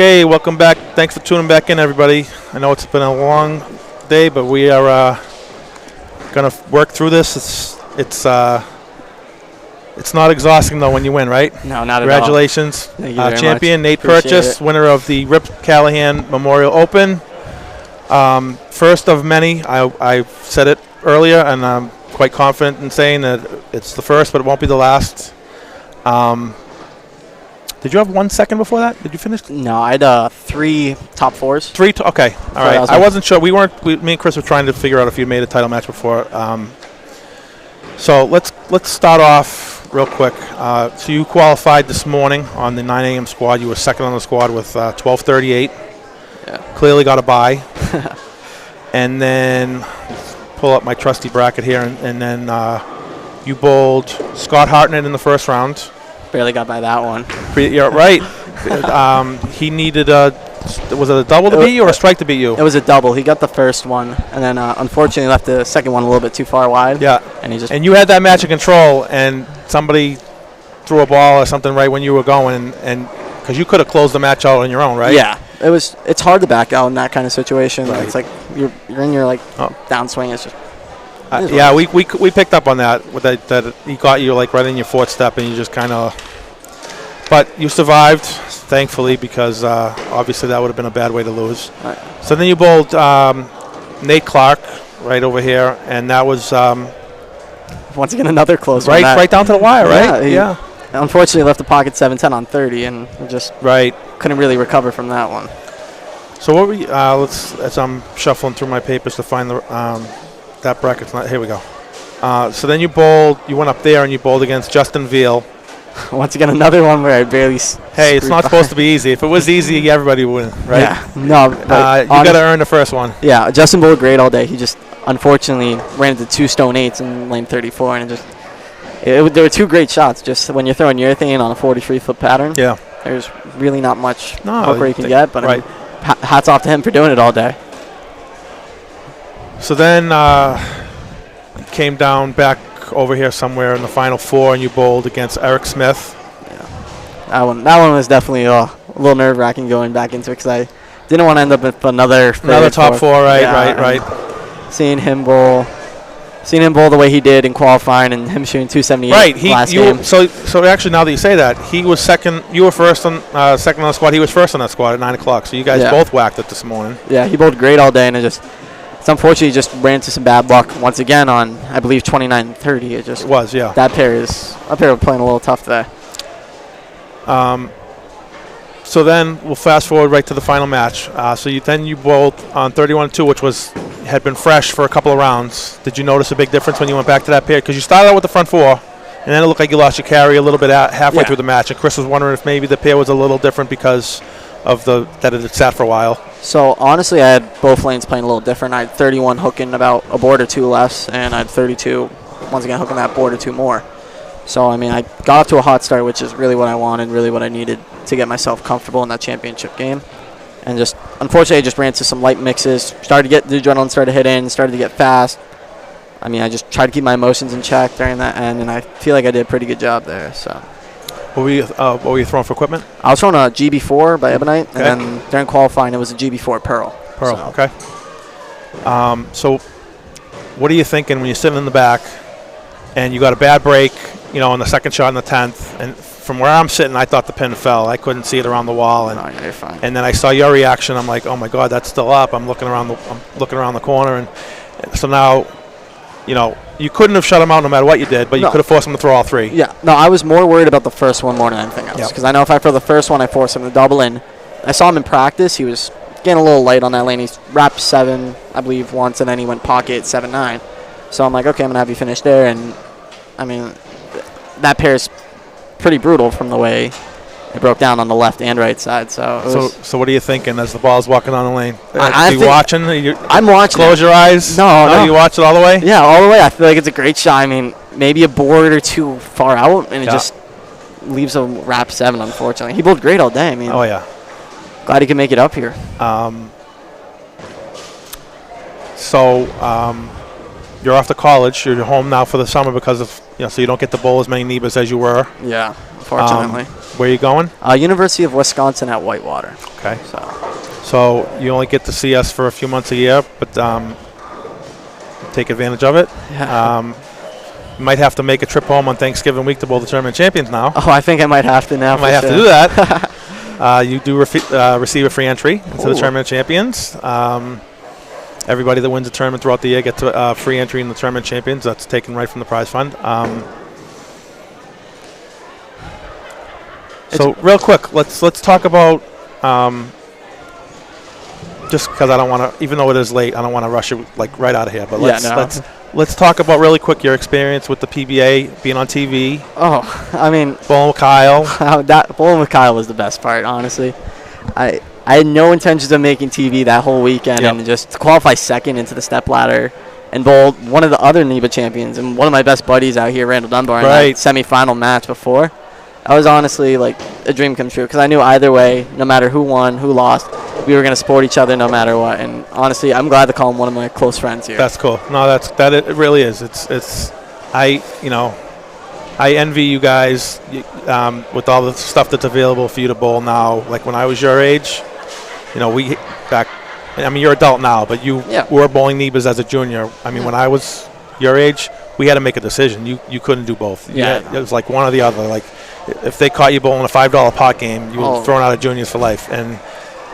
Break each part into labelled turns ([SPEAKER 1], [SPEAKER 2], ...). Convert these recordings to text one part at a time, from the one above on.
[SPEAKER 1] Okay, welcome back. Thanks for tuning back in, everybody. I know it's been a long day, but we are going to work through this. It's not exhausting, though, when you win, right?
[SPEAKER 2] No, not at all.
[SPEAKER 1] Congratulations.
[SPEAKER 2] Thank you very
[SPEAKER 1] Champion
[SPEAKER 2] much.
[SPEAKER 1] Nate
[SPEAKER 2] Appreciate
[SPEAKER 1] Purches,
[SPEAKER 2] it.
[SPEAKER 1] winner of the Rip Callahan Memorial Open. First of many. I said it earlier, and I'm quite confident in saying that it's the first, but it won't be the last. Did you have 1 second before that? Did you finish?
[SPEAKER 2] No, I had 3 top fours.
[SPEAKER 1] Okay, all right. I wasn't sure. Me and Chris were trying to figure out if you made a title match before. So let's start off real quick. So you qualified this morning on the 9 a.m. squad. You were second on the squad with 12:38.
[SPEAKER 2] Yeah.
[SPEAKER 1] Clearly got a bye. And then pull up my trusty bracket here, and then you bowled Scott Hartnett in the first round.
[SPEAKER 2] Barely got by that one.
[SPEAKER 1] You're right. He needed was it a double to beat you or a strike to beat you?
[SPEAKER 2] It was a double. He got the first one, and then unfortunately left the second one a little bit too far wide.
[SPEAKER 1] Yeah. And you had that match of control, and somebody threw a ball or something right when you were going, and because you could have closed the match out on your own, right?
[SPEAKER 2] Yeah. It's hard to back out in that kind of situation.
[SPEAKER 1] Right.
[SPEAKER 2] It's like you're in your downswing. It's just
[SPEAKER 1] yeah, we picked up on that with that he got you like right in your fourth step, and you just kind of. But you survived, thankfully, because obviously that would have been a bad way to lose.
[SPEAKER 2] Right.
[SPEAKER 1] So then you bowled Nate Clark right over here, and that was
[SPEAKER 2] once again another close one.
[SPEAKER 1] Right down to the wire, right?
[SPEAKER 2] Yeah. Unfortunately, left the pocket 7-10 on 30, and just couldn't really recover from that one.
[SPEAKER 1] So what we as I'm shuffling through my papers to find the that bracket's not here we go. So then you went up there and you bowled against Justin Veal.
[SPEAKER 2] Once again, another one where I barely.
[SPEAKER 1] Hey, it's not supposed to be easy. If it was easy, everybody would win, right?
[SPEAKER 2] Yeah. No.
[SPEAKER 1] You got to earn the first one.
[SPEAKER 2] Yeah, Justin bowled great all day. He just unfortunately ran into 2 stone 8s in lane 34, and there were 2 great shots. Just when you're throwing urethane on a 43-foot pattern, there's really not much poker you can get. But I mean, hats off to him for doing it all day.
[SPEAKER 1] So then you came down back over here somewhere in the final 4, and you bowled against Eric Smith.
[SPEAKER 2] Yeah, that one was definitely a little nerve-wracking going back into it because I didn't want to end up with another
[SPEAKER 1] top 4, right,
[SPEAKER 2] yeah,
[SPEAKER 1] right.
[SPEAKER 2] Seeing him bowl the way he did in qualifying, and him shooting 278 last game.
[SPEAKER 1] So actually, now that you say that, he was second. You were first on second on the squad. He was first on that squad at 9 o'clock. So you guys both whacked it this morning.
[SPEAKER 2] Yeah, he bowled great all day, and it's unfortunately he just ran into some bad luck once again on, I believe, 29-30. It was, yeah. That pair was playing a little tough today.
[SPEAKER 1] So then we'll fast forward right to the final match. So you bowled on 31-2, which had been fresh for a couple of rounds. Did you notice a big difference when you went back to that pair? Because you started out with the front 4, and then it looked like you lost your carry a little bit halfway through the match. And Chris was wondering if maybe the pair was a little different because of that it had sat for a while.
[SPEAKER 2] So honestly, I had both lanes playing a little different. I had 31 hooking about a board or 2 less, and I had 32 once again hooking that board or 2 more. So I mean, I got off to a hot start, which is really what I wanted, really what I needed to get myself comfortable in that championship game. And just unfortunately, I just ran into some light mixes. Started to get the adrenaline, started to hit in, started to get fast. I mean, I just tried to keep my emotions in check during that end, and I feel like I did a pretty good job there. So.
[SPEAKER 1] What were you throwing for equipment?
[SPEAKER 2] I was throwing a GB4 by Ebonite, and then during qualifying, it was a GB4 Pearl.
[SPEAKER 1] Okay. So what are you thinking when you're sitting in the back and you got a bad break, on the second shot in the 10th, and from where I'm sitting, I thought the pin fell. I couldn't see it around the wall, and
[SPEAKER 2] you're fine.
[SPEAKER 1] And then I saw your reaction. I'm like, oh my God, that's still up. I'm looking around the corner, and so now, you couldn't have shut him out no matter what you did, but you could have forced him to throw all 3.
[SPEAKER 2] Yeah. No, I was more worried about the first one more than anything else. Because I know if I throw the first one, I force him to double in. I saw him in practice. He was getting a little light on that lane. He's wrapped 7, I believe, once, and then he went pocket 7-9. So I'm like, okay, I'm going to have you finish there. And, I mean, that pair is pretty brutal from the way it broke down on the left and right side. So
[SPEAKER 1] what are you thinking as the ball's walking on the lane?
[SPEAKER 2] Are
[SPEAKER 1] you watching?
[SPEAKER 2] I'm watching.
[SPEAKER 1] Close your eyes?
[SPEAKER 2] No.
[SPEAKER 1] You watch it all the way?
[SPEAKER 2] Yeah, all the way. I feel like it's a great shot. I mean, maybe a board or 2 far out, and it just leaves a wrap 7, unfortunately. He bowled great all day. I mean, glad he could make it up here.
[SPEAKER 1] You're off to college. You're home now for the summer because of so you don't get to bowl as many NEBAs as you were.
[SPEAKER 2] Yeah, unfortunately.
[SPEAKER 1] Where are you going?
[SPEAKER 2] University of Wisconsin at Whitewater.
[SPEAKER 1] Okay.
[SPEAKER 2] So
[SPEAKER 1] you only get to see us for a few months a year, but take advantage of it.
[SPEAKER 2] yeah.
[SPEAKER 1] You might have to make a trip home on Thanksgiving week to bowl the tournament champions now.
[SPEAKER 2] Oh, I think I might have to now.
[SPEAKER 1] You might have to do that. You do receive a free entry into the tournament champions. Everybody that wins a tournament throughout the year gets a free entry in the tournament champions. That's taken right from the prize fund. So real quick, let's talk about just because I don't want to, even though it is late, I don't want to rush you like right out of here. But let's talk about really quick your experience with the PBA, being on TV.
[SPEAKER 2] Oh, I mean,
[SPEAKER 1] bowling with Kyle.
[SPEAKER 2] Bowling with Kyle was the best part, honestly. I had no intentions of making TV that whole weekend, and just to qualify second into the step ladder and bowl one of the other NEBA champions and one of my best buddies out here, Randall Dunbar, in that semifinal match before. That was honestly like a dream come true because I knew either way, no matter who won, who lost, we were going to support each other no matter what. And honestly, I'm glad to call him one of my close friends here.
[SPEAKER 1] That's cool. No, it really is. I envy you guys with all the stuff that's available for you to bowl now. Like when I was your age, you're adult now, but you were bowling NEBAs as a junior. I mean, when I was your age, we had to make a decision. You couldn't do both. It was like one or the other. Like if they caught you bowling a $5 pot game, you were thrown out of juniors for life. And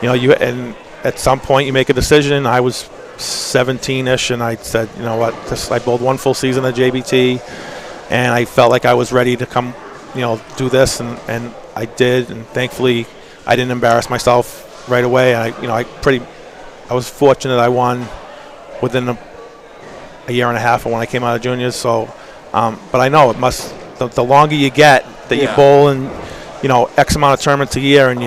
[SPEAKER 1] and at some point you make a decision. I was 17-ish, and I said, you know what? I bowled one full season at JBT, and I felt like I was ready to come, do this, and I did. And thankfully, I didn't embarrass myself right away. I was fortunate. I won within a year and a half of when I came out of juniors. So, but I know it must. The longer you get that you bowl in, X amount of tournaments a year, and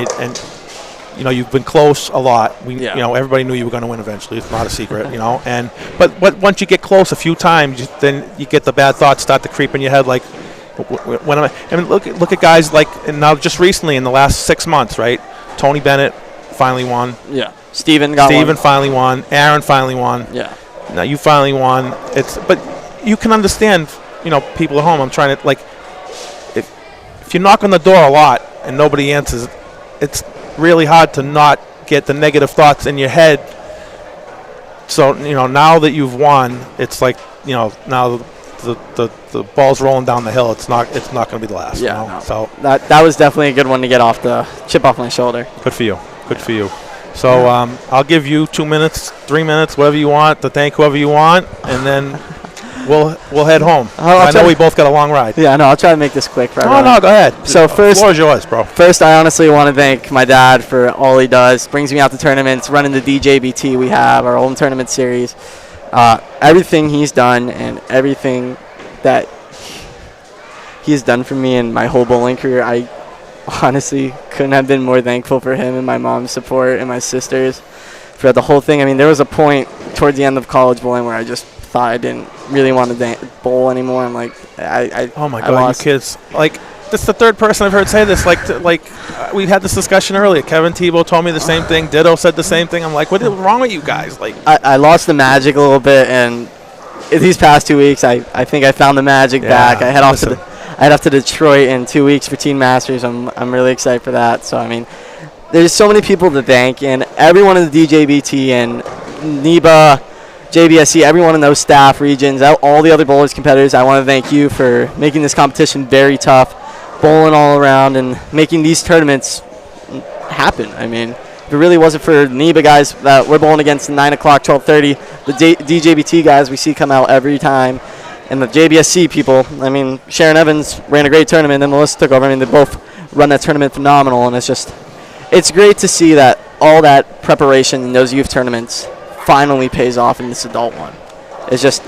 [SPEAKER 1] you've been close a lot. Everybody knew you were going to win eventually. It's not a secret, And but once you get close a few times, then you get the bad thoughts start to creep in your head. Like, when am I? I mean, look at guys like, and now just recently in the last 6 months, right? Tony Bennett finally won.
[SPEAKER 2] Yeah. Steven
[SPEAKER 1] finally won. Aaron finally won.
[SPEAKER 2] Yeah.
[SPEAKER 1] Now you finally won. But you can understand, people at home. I'm trying to, like, if you knock on the door a lot and nobody answers, it's really hard to not get the negative thoughts in your head. So now that you've won, it's like now the ball's rolling down the hill. It's not going to be the last.
[SPEAKER 2] Yeah. No.
[SPEAKER 1] So
[SPEAKER 2] that was definitely a good one to get off the chip off my shoulder.
[SPEAKER 1] Good for you. So I'll give you 2 minutes, 3 minutes, whatever you want, to thank whoever you want, and then we'll head home. I know we both got a long ride.
[SPEAKER 2] Yeah, no, I'll try to make this quick for everyone.
[SPEAKER 1] No, go ahead.
[SPEAKER 2] So
[SPEAKER 1] the floor is yours, bro.
[SPEAKER 2] First, I honestly want to thank my dad for all he does. Brings me out to tournaments, running the DJBT we have, our home tournament series. Everything he's done and everything that he's done for me in my whole bowling career, I honestly couldn't have been more thankful for him and my mom's support and my sisters for the whole thing. I mean, there was a point towards the end of college bowling where I just thought I didn't really want to bowl anymore. I'm like,
[SPEAKER 1] oh my God, you kids! Like, this is the third person I've heard say this. Like we had this discussion earlier. Kevin Tebow told me the same thing. Ditto said the same thing. I'm like, what is wrong with you guys? Like,
[SPEAKER 2] I lost the magic a little bit, and in these past 2 weeks, I think I found the magic back. I head off to Detroit in 2 weeks for Teen Masters. I'm really excited for that. So I mean, there's so many people to thank, and everyone in the DJBT and NEBA, JBSC, everyone in those staff regions, all the other bowlers competitors. I want to thank you for making this competition very tough, bowling all around, and making these tournaments happen. I mean, if it really wasn't for NEBA guys that we're bowling against at 9 o'clock, 12:30, the DJBT guys we see come out every time, and the JBSC people, I mean, Sharon Evans ran a great tournament, and Melissa took over. I mean, they both run that tournament phenomenal, and it's great to see that all that preparation in those youth tournaments finally pays off in this adult one. It's just,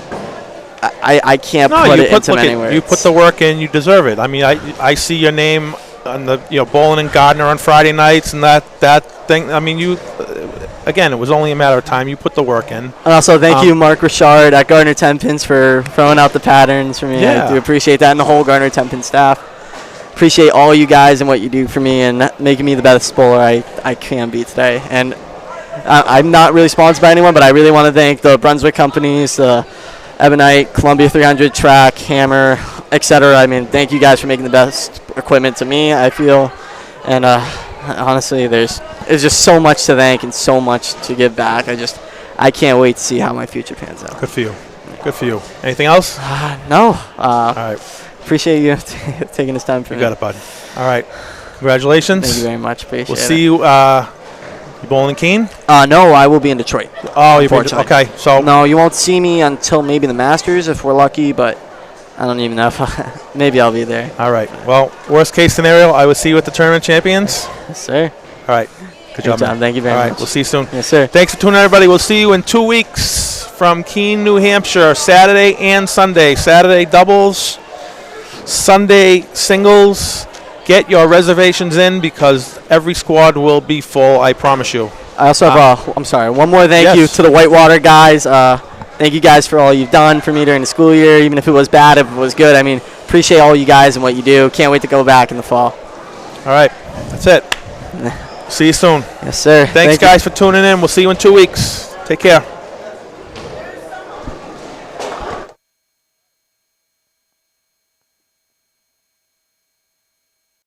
[SPEAKER 2] I can't put it into many words.
[SPEAKER 1] You put the work in, you deserve it. I mean, I see your name on the bowling and Gardner on Friday nights and that thing. I mean, you again, it was only a matter of time. You put the work in.
[SPEAKER 2] And also, thank you, Mark Richard at Gardner 10 Pins, for throwing out the patterns for me.
[SPEAKER 1] Yeah.
[SPEAKER 2] I do appreciate that, and the whole Gardner 10 Pin staff. Appreciate all you guys and what you do for me and making me the best bowler I can be today. And I'm not really sponsored by anyone, but I really want to thank the Brunswick companies, Ebonite, Columbia 300, Track, Hammer, etc. I mean, thank you guys for making the best equipment to me, I feel. And honestly, there's just so much to thank and so much to give back. I can't wait to see how my future pans out.
[SPEAKER 1] Good for you. Good for you. Anything else?
[SPEAKER 2] No.
[SPEAKER 1] All right.
[SPEAKER 2] Appreciate you taking this time for
[SPEAKER 1] You
[SPEAKER 2] me.
[SPEAKER 1] got it, bud. All right. Congratulations.
[SPEAKER 2] Thank you very much. Appreciate
[SPEAKER 1] We'll
[SPEAKER 2] it.
[SPEAKER 1] see you. You bowling Keene?
[SPEAKER 2] No, I will be in Detroit.
[SPEAKER 1] Oh, you're
[SPEAKER 2] Unfortunately.
[SPEAKER 1] okay. So
[SPEAKER 2] No, you won't see me until maybe the Masters if we're lucky, but I don't even know if maybe I'll be there.
[SPEAKER 1] all right. Well, worst case scenario, I will see you at the tournament champions.
[SPEAKER 2] Yes, sir.
[SPEAKER 1] All right. Good job, man.
[SPEAKER 2] Thank you very
[SPEAKER 1] All right.
[SPEAKER 2] much.
[SPEAKER 1] We'll see you soon.
[SPEAKER 2] Yes, sir.
[SPEAKER 1] Thanks for tuning in, everybody. We'll see you in 2 weeks from Keene, New Hampshire, Saturday and Sunday. Saturday doubles, Sunday singles. Get your reservations in because every squad will be full, I promise you.
[SPEAKER 2] I also have, I'm sorry, one more thank
[SPEAKER 1] Yes.
[SPEAKER 2] you to the Whitewater guys. Thank you guys for all you've done for me during the school year, even if it was bad, if it was good. I mean, appreciate all you guys and what you do. Can't wait to go back in the fall.
[SPEAKER 1] All right. That's it. See you soon.
[SPEAKER 2] Yes, sir.
[SPEAKER 1] Thanks,
[SPEAKER 2] Thank you.
[SPEAKER 1] guys, for tuning in. We'll see you in 2 weeks. Take care.